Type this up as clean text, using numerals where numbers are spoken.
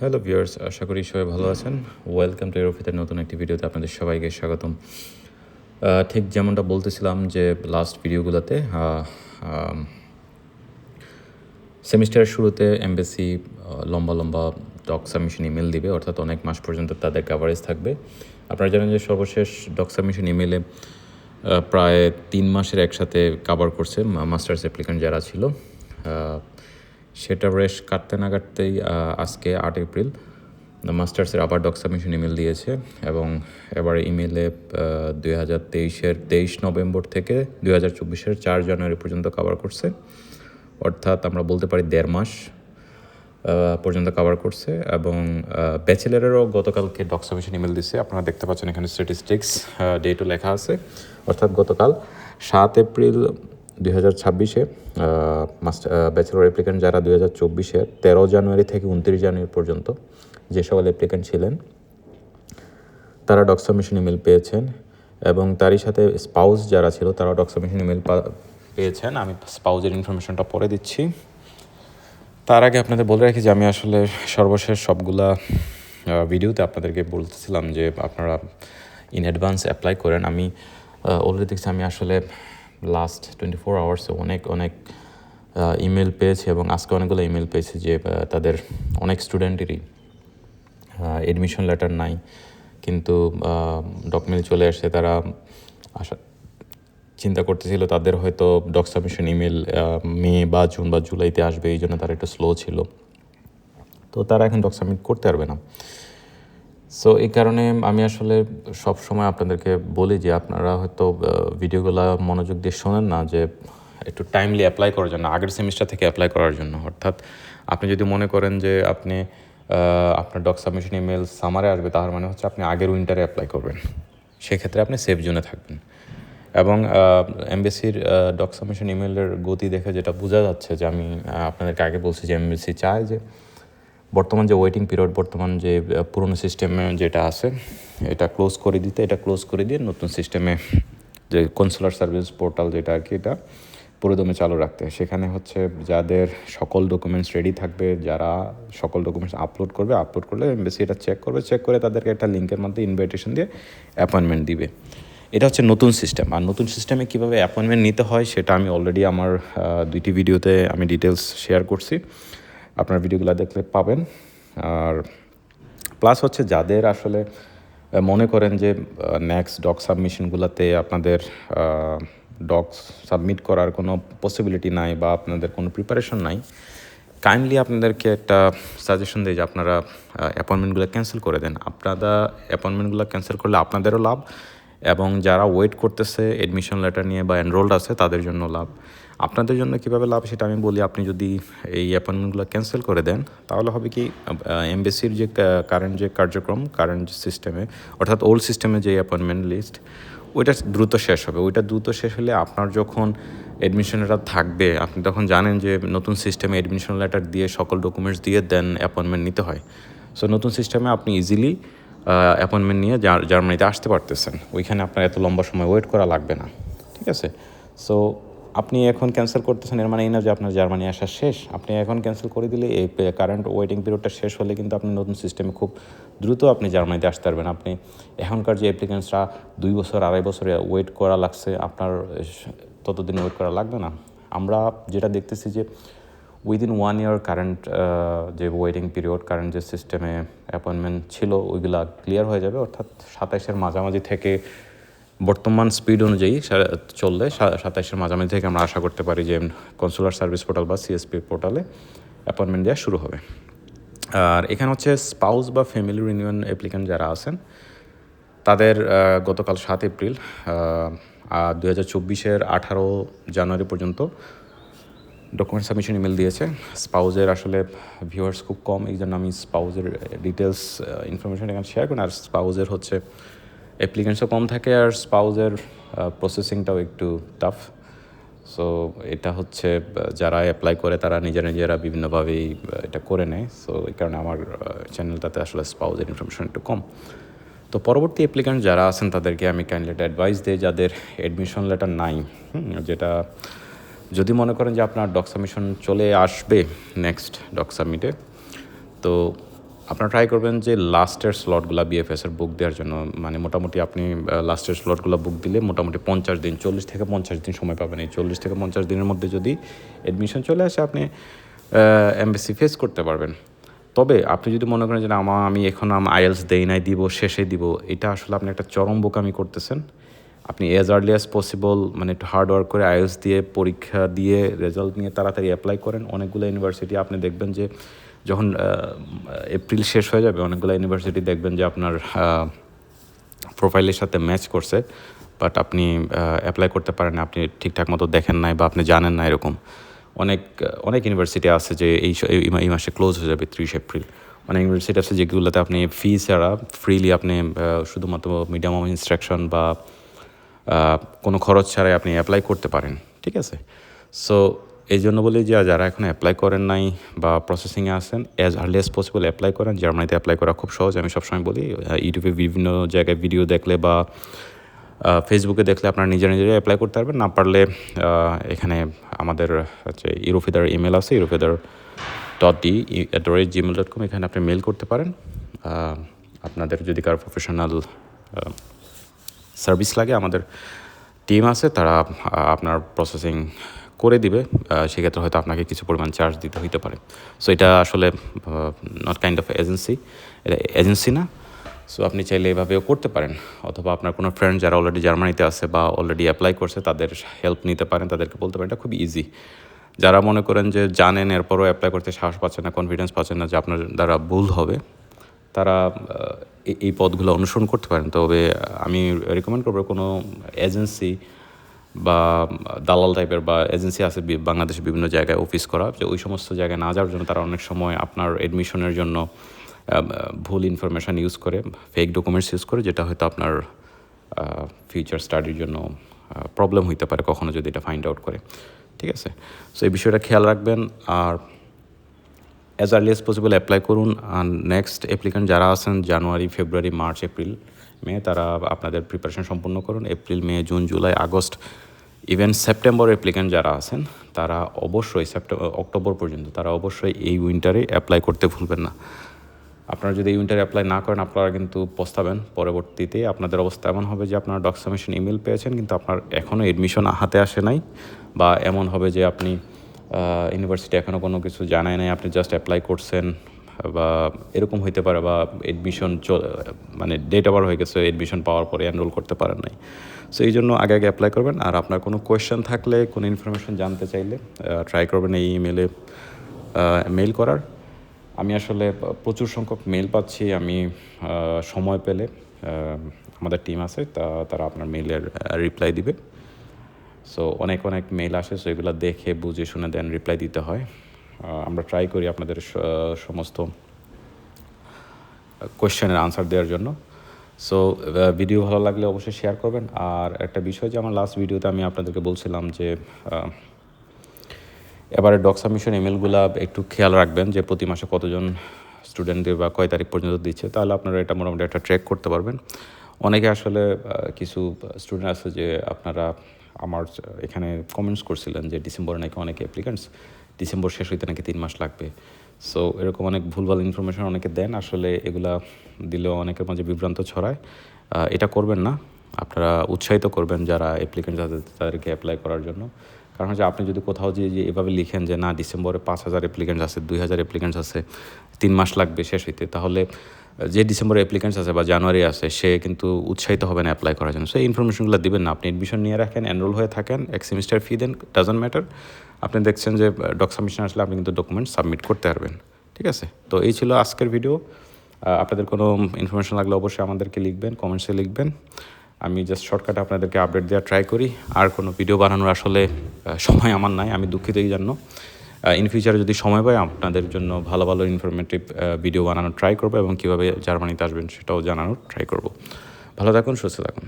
Hello viewers, আশা করি সবাই ভালো আছেন। ওয়েলকাম টু এরোফিতের নতুন একটি ভিডিওতে আপনাদের সবাইকে স্বাগতম। ঠিক যেমনটা বলতেছিলাম যে লাস্ট ভিডিওগুলোতে সেমিস্টারের শুরুতে এমবেসি লম্বা লম্বা ডক সাবমিশন ইমেল দিবে, অর্থাৎ অনেক মাস পর্যন্ত তাদের কাভারেজ থাকবে। আপনারা জানেন যে সর্বশেষ ডক সাবমিশন ইমেলে প্রায় 3 মাসের একসাথে কাভার করছে মাস্টার্স অ্যাপ্লিক্যান্ট যারা ছিল। সেটা রেশ কাটতে না কাটতেই আজকে 8 এপ্রিল মাস্টার্সের আবার ডক সাবমিশন ইমেল দিয়েছে এবং এবার ইমেলে 2023-এর 23 নভেম্বর থেকে 2024-এর 4 জানুয়ারি পর্যন্ত কভার করছে, অর্থাৎ আমরা বলতে পারি 1.5 মাস পর্যন্ত কভার করছে। এবং ব্যাচেলারেরও গতকালকে ডক সাবমিশন ইমেল দিচ্ছে, আপনারা দেখতে পাচ্ছেন এখানে স্ট্যাটিস্টিক্স ডেটও লেখা আছে, অর্থাৎ গতকাল 7 এপ্রিল 2026-এ ব্যাচেলর অ্যাপ্লিক্যান্ট যারা 2024-এর 13 জানুয়ারি থেকে 29 জানুয়ারি পর্যন্ত যে সকল অ্যাপ্লিক্যান্ট ছিলেন তারা ডক সাবমিশন ইমেল পেয়েছেন। এবং তারই সাথে স্পাউস যারা ছিল তারা ডক সাবমিশন ইমেল পেয়েছেন। আমি স্পাউসের ইনফরমেশনটা পরে দিচ্ছি। তার আগে আপনাদের বলে রাখি যে আমি আসলে সর্বশেষ সবগুলা ভিডিওতে আপনাদেরকে বলতেছিলাম যে আপনারা ইন অ্যাডভান্স অ্যাপ্লাই করেন। আমি অলরেডি দেখছি আমি আসলে লাস্ট 24 আওয়ার্সে অনেক ইমেল পেয়েছি এবং আজকে অনেকগুলো ইমেল পেয়েছি যে তাদের অনেক স্টুডেন্টেরই এডমিশন লেটার নাই, কিন্তু ডকুমেন্ট চলে আসে। তারা চিন্তা করতেছিল তাদের হয়তো ডক সাবমিশন ইমেল মে বা জুন বা জুলাইতে আসবে, এই জন্য তারা একটু স্লো ছিল, তো তারা এখন ডক সাবমিট করতে পারবে না। সো এই কারণে আমি আসলে সব সময় আপনাদেরকে বলি যে আপনারা হয়তো ভিডিওগুলো মনোযোগ দিয়ে শোনেন না, যে একটু টাইমলি অ্যাপ্লাই করার জন্য, আগের সেমিস্টার থেকে অ্যাপ্লাই করার জন্য। অর্থাৎ আপনি যদি মনে করেন যে আপনি আপনার ডক সাবমিশন ইমেল সামারে আসবে, তার মানে হচ্ছে আপনি আগের উইন্টারে অ্যাপ্লাই করবেন, সেক্ষেত্রে আপনি সেফ জোনে থাকবেন। এবং এমবেসির ডক সাবমিশন ইমেলের গতি দেখে যেটা বোঝা যাচ্ছে যে আমি আপনাদেরকে আগে বলছি যে এমবেসি চায় যে বর্তমান যে ওয়েটিং পিরিয়ড, বর্তমান যে পুরনো সিস্টেমে যেটা আছে এটা ক্লোজ করে দিতে, এটা ক্লোজ করে দিয়ে নতুন সিস্টেমে যে কনসুলার সার্ভিস পোর্টাল যেটা আর কি, এটা পুরোদমে চালু রাখতে। সেখানে হচ্ছে যাদের সকল ডকুমেন্টস রেডি থাকবে, যারা সকল ডকুমেন্টস আপলোড করলে এমবেসি এটা চেক করে তাদেরকে একটা লিঙ্কের মাধ্যমে ইনভাইটেশন দিয়ে অ্যাপয়েন্টমেন্ট দিবে। এটা হচ্ছে নতুন সিস্টেম। আর নতুন সিস্টেমে কীভাবে অ্যাপয়েন্টমেন্ট নিতে হয় সেটা আমি অলরেডি আমার 2টি ভিডিওতে আমি ডিটেলস শেয়ার করছি, আপনার ভিডিওগুলো দেখলে পাবেন। আর প্লাস হচ্ছে যাদের আসলে মনে করেন যে নেক্সট ডক সাবমিশনগুলোতে আপনাদের ডকস সাবমিট করার কোনো পসিবিলিটি নাই বা আপনাদের কোনো প্রিপারেশন নাই, কাইন্ডলি আপনাদেরকে একটা সাজেশন দিই যে আপনারা অ্যাপয়েন্টমেন্টগুলো ক্যান্সেল করে দেন। আপনারা অ্যাপয়েন্টমেন্টগুলো ক্যান্সেল করলে আপনাদেরও লাভ, এবং যারা ওয়েট করতেছে এডমিশন লেটার নিয়ে বা এনরোলড আছে তাদের জন্য লাভ। আপনাদের জন্য কীভাবে লাভ সেটা আমি বলি। আপনি যদি এই অ্যাপয়েন্টমেন্টগুলো ক্যান্সেল করে দেন তাহলে হবে কি, এমবেসির যে কারেন্ট যে কার্যক্রম, কারেন্ট সিস্টেমে অর্থাৎ ওল্ড সিস্টেমে যে অ্যাপয়েন্টমেন্ট লিস্ট, ওইটা দ্রুত শেষ হবে। ওইটা দ্রুত শেষ হলে আপনার যখন এডমিশন লেটার থাকবে, আপনি তখন জানেন যে নতুন সিস্টেমে এডমিশন লেটার দিয়ে সকল ডকুমেন্টস দিয়ে দেন অ্যাপয়েন্টমেন্ট নিতে হয়। সো নতুন সিস্টেমে আপনি ইজিলি অ্যাপয়েন্টমেন্ট নিয়ে জার্মানিতে আসতে পারতেছেন, ওইখানে আপনার এত লম্বা সময় ওয়েট করা লাগবে না। ঠিক আছে? সো আপনি এখন ক্যান্সেল করতেছেন, এর মানে এই না যে আপনার জার্মানি আসা শেষ। আপনি এখন ক্যান্সেল করে দিলে এই কারেন্ট ওয়েটিং পিরিয়ডটা শেষ হলে কিন্তু আপনি নতুন সিস্টেমে খুব দ্রুত আপনি জার্মানিতে আসতে পারবেন। আপনি এখনকার যে অ্যাপ্লিকেন্টসরা 2 বছর 2.5 বছরে ওয়েট করা লাগছে, আপনার ততদিন ওয়েট করা লাগবে না। আমরা যেটা দেখতেছি যে উইদিন 1 ইয়ার কারেন্ট যে ওয়েটিং পিরিয়ড, কারেন্ট যে সিস্টেমে অ্যাপয়েন্টমেন্ট ছিল ওইগুলা ক্লিয়ার হয়ে যাবে। অর্থাৎ 27-এর মাঝামাঝি থেকে বর্তমান স্পিড অনুযায়ী চললে 27-এর মাঝামাঝি থেকে আমরা আশা করতে পারি যে কনসুলার সার্ভিস পোর্টাল বা সিএসপি পোর্টালে অ্যাপয়েন্টমেন্ট দেওয়া শুরু হবে। আর এখানে হচ্ছে স্পাউস বা ফ্যামিলি রিনিউয়াল অ্যাপ্লিক্যান্ট যারা আছেন তাদের গতকাল 7 এপ্রিল 2024-এর 18 জানুয়ারি পর্যন্ত ডকুমেন্ট সাবমিশন ইমেল দিয়েছে। স্পাউজের আসলে ভিউয়ার্স খুব কম, এই জন্য আমি স্পাউজের ডিটেলস ইনফরমেশন এখানে শেয়ার করি। আর স্পাউজের হচ্ছে অ্যাপ্লিকেন্টসও কম থাকে, আর স্পাউজের প্রসেসিংটাও একটু টাফ। সো এটা হচ্ছে যারা অ্যাপ্লাই করে তারা নিজেরা বিভিন্নভাবেই এটা করে নেয়। সো এই কারণে আমার চ্যানেলটাতে আসলে স্পাউজের ইনফরমেশন একটু কম। তো পরবর্তী অ্যাপ্লিক্যান্ট যারা আছেন তাদেরকে আমি কাইন্ডলি একটা অ্যাডভাইস দিই, যাদের এডমিশন লেটার নাই, যেটা যদি মনে করেন যে আপনার ডক সাবমিশন চলে আসবে নেক্সট ডক সাবমিটে, তো আপনারা ট্রাই করবেন যে লাস্টের স্লটগুলো বিএফএসের বুক দেওয়ার জন্য, মানে মোটামুটি আপনি লাস্টের স্লটগুলো বুক দিলে মোটামুটি 50 দিন, 40 থেকে 50 দিন সময় পাবেন। এই 40 থেকে 50 দিনের মধ্যে যদি অ্যাডমিশন চলে আসে আপনি এমবিসি ফেস করতে পারবেন। তবে আপনি যদি মনে করেন যে না আমি এখন আইএলস দেই নাই, দিব শেষে দিব, এটা আসলে আপনি একটা চরম বোকামি করতেছেন। আপনি অ্যাজ আর্লি অ্যাজ পসিবল মানে একটু হার্ড ওয়ার্ক করে আইএলস দিয়ে পরীক্ষা দিয়ে রেজাল্ট নিয়ে তাড়াতাড়ি অ্যাপ্লাই করেন। অনেকগুলো ইউনিভার্সিটি আপনি দেখবেন যে যখন এপ্রিল শেষ হয়ে যাবে অনেকগুলো ইউনিভার্সিটি দেখবেন যে আপনার প্রোফাইলের সাথে ম্যাচ করছে, বাট আপনি অ্যাপ্লাই করতে পারেন, আপনি ঠিকঠাক মতো দেখেন নাই বা আপনি জানেন না। এরকম অনেক ইউনিভার্সিটি আছে যে এই মাসে ক্লোজ হয়ে যাবে 30 এপ্রিল। অনেক ইউনিভার্সিটি আছে যেগুলোতে আপনি ফি ছাড়া ফ্রিলি আপনি শুধুমাত্র মিডিয়াম অফ ইনস্ট্রাকশন বা কোনো খরচ ছাড়াই আপনি অ্যাপ্লাই করতে পারেন। ঠিক আছে, সো এই জন্য বলি যে যারা এখন অ্যাপ্লাই করেন নাই বা প্রসেসিংয়ে আসেন, as early as possible apply করেন। জার্মানিতে অ্যাপ্লাই করা খুব সহজ, আমি সবসময় বলি। ইউটিউবে বিভিন্ন জায়গায় ভিডিও দেখলে বা ফেসবুকে দেখলে আপনারা নিজেরাই অ্যাপ্লাই করতে পারবেন। না পারলে এখানে আমাদের হচ্ছে ইউরোফিদার ইমেল আছে, eurofeather.de@gmail.com, এখানে আপনি মেল করতে পারেন। আপনাদের যদি কারো প্রফেশনাল সার্ভিস লাগে, আমাদের টিম আছে, তারা আপনার প্রসেসিং করে দিবে। সেক্ষেত্রে হয়তো আপনাকে কিছু পরিমাণ চার্জ দিতে হইতে পারে। সো এটা আসলে নট কাইন্ড অফ এজেন্সি, এটা এজেন্সি না। সো আপনি চাইলে এভাবেও করতে পারেন, অথবা আপনার কোনো ফ্রেন্ড যারা অলরেডি জার্মানিতে আছে বা অলরেডি অ্যাপ্লাই করছে তাদের হেল্প নিতে পারেন, তাদেরকে বলতে পারেন। এটা খুব ইজি। যারা মনে করেন যে জানেন এরপরও অ্যাপ্লাই করতে সাহস পাচ্ছেন না, কনফিডেন্স পাচ্ছেন না যে আপনার দ্বারা ভুল হবে, তারা এই পথগুলো অনুসরণ করতে পারেন। তবে আমি রেকমেন্ড করবো কোনো এজেন্সি বা দালাল টাইপের বা এজেন্সি আছে বাংলাদেশে বিভিন্ন জায়গায় অফিস করা, যে ওই সমস্ত জায়গায় না যাওয়ার জন্য। তারা অনেক সময় আপনার এডমিশনের জন্য ভুল ইনফরমেশান ইউজ করে, ফেক ডকুমেন্টস ইউজ করে, যেটা হয়তো আপনার ফিউচার স্টাডির জন্য প্রবলেম হইতে পারে কখনো যদি এটা ফাইন্ড আউট করে। ঠিক আছে, সো এই বিষয়টা খেয়াল রাখবেন। আর as early as possible apply করুন। আর নেক্সট অ্যাপ্লিকেন্ট যারা আছেন জানুয়ারি, ফেব্রুয়ারি, মার্চ, এপ্রিল, মে, তারা আপনাদের প্রিপারেশন সম্পূর্ণ করুন। April, May, June, July, August, even September applicant যারা আছেন তারা অবশ্যই অক্টোবর পর্যন্ত তারা অবশ্যই এই উইন্টারে অ্যাপ্লাই করতে ভুলবেন না। আপনারা যদি এই উইন্টারে অ্যাপ্লাই না করেন আপনারা কিন্তু পস্তাবেন। পরবর্তীতে আপনাদের অবস্থা এমন হবে যে আপনারা ডক সাবমিশন ইমেল পেয়েছেন কিন্তু আপনার এখনও এডমিশন হাতে আসে নাই, বা এমন হবে যে আপনি ইউনিভার্সিটি এখনও কোনো কিছু জানায় নাই, আপনি জাস্ট অ্যাপ্লাই করছেন, বা এরকম হইতে পারে, বা এডমিশন মানে ডেট ওভার হয়ে গেছে, এডমিশন পাওয়ার পরে এনরোল করতে পারেন নাই। সো এই জন্য আগে অ্যাপ্লাই করবেন। আর আপনার কোনো কোয়েশ্চেন থাকলে, কোনো ইনফরমেশন জানতে চাইলে ট্রাই করবেন এই ইমেলে মেল করার। আমি আসলে প্রচুর সংখ্যক মেল পাচ্ছি। আমি সময় পেলে আমাদের টিম আছে, তারা আপনার মেলের রিপ্লাই দিবে। সো অনেক মেল আসে, সো এগুলো দেখে বুঝে শুনে দেন রিপ্লাই দিতে হয়। আমরা ট্রাই করি আপনাদের সমস্ত কোয়েশ্চেনের আনসার দেওয়ার জন্য। সো ভিডিও ভালো লাগলে অবশ্যই শেয়ার করবেন। আর একটা বিষয় যে আমার লাস্ট ভিডিওতে আমি আপনাদেরকে বলছিলাম যে এবারে ডক সাবমিশন ইমেলগুলো একটু খেয়াল রাখবেন যে প্রতি মাসে কতজন স্টুডেন্টদের বা কয় তারিখ পর্যন্ত দিচ্ছে, তাহলে আপনারা এটা মোটামুটি একটা ট্র্যাক করতে পারবেন। অনেকে আসলে কিছু স্টুডেন্ট আছে যে আপনারা আমার এখানে কমেন্টস করছিলেন যে ডিসেম্বরে নাকি অনেক অ্যাপ্লিকেন্টস, ডিসেম্বর শেষ হইতে নাকি 3 মাস লাগবে। সো এরকম অনেক ভুলভাল ইনফরমেশন অনেকে দেন। আসলে এগুলা দিলেও অনেকের মাঝে বিভ্রান্ত ছড়ায়। এটা করবেন না। আপনারা উৎসাহিত করবেন যারা অ্যাপ্লিকেন্ট তাদেরকে অ্যাপ্লাই করার জন্য। কারণ হচ্ছে আপনি যদি কোথাও যে এভাবে লিখেন যে না ডিসেম্বরে 5,000 অ্যাপ্লিকেন্টস আছে, 2,000 অ্যাপ্লিকেন্টস আছে, 3 মাস লাগবে শেষ হইতে, তাহলে যে ডিসেম্বরে অ্যাপ্লিকেন্টস আছে বা জানুয়ারি আছে সে কিন্তু উৎসাহিত হবে না অ্যাপ্লাই করার জন্য। সো এই ইনফরমেশনগুলো দিবেন না। আপনি এডমিশন নিয়ে রাখেন, এনরোল হয়ে থাকেন, এক সেমিস্টার ফি দেন, ডাজন্ট ম্যাটার। আপনি দেখছেন যে ডক সাবমিশন আসলে আপনি কিন্তু ডকুমেন্ট সাবমিট করতে পারবেন। ঠিক আছে, তো এই ছিল আজকের ভিডিও। আপনাদের কোনো ইনফরমেশন লাগলে অবশ্যই আমাদেরকে লিখবেন, কমেন্টসে লিখবেন। আমি জাস্ট শর্টকাটে আপনাদেরকে আপডেট দেওয়ার ট্রাই করি। আর কোনো ভিডিও বানানোর আসলে সময় আমার নাই, আমি দুঃখিত এই জন্য। ইন ফিউচারে যদি সময় পাই আপনাদের জন্য ভালো ইনফরমেটিভ ভিডিও বানানোর ট্রাই করবো, এবং কীভাবে জার্মানিতে আসবেন সেটাও জানানোর ট্রাই করব। ভালো থাকুন, সুস্থ থাকুন।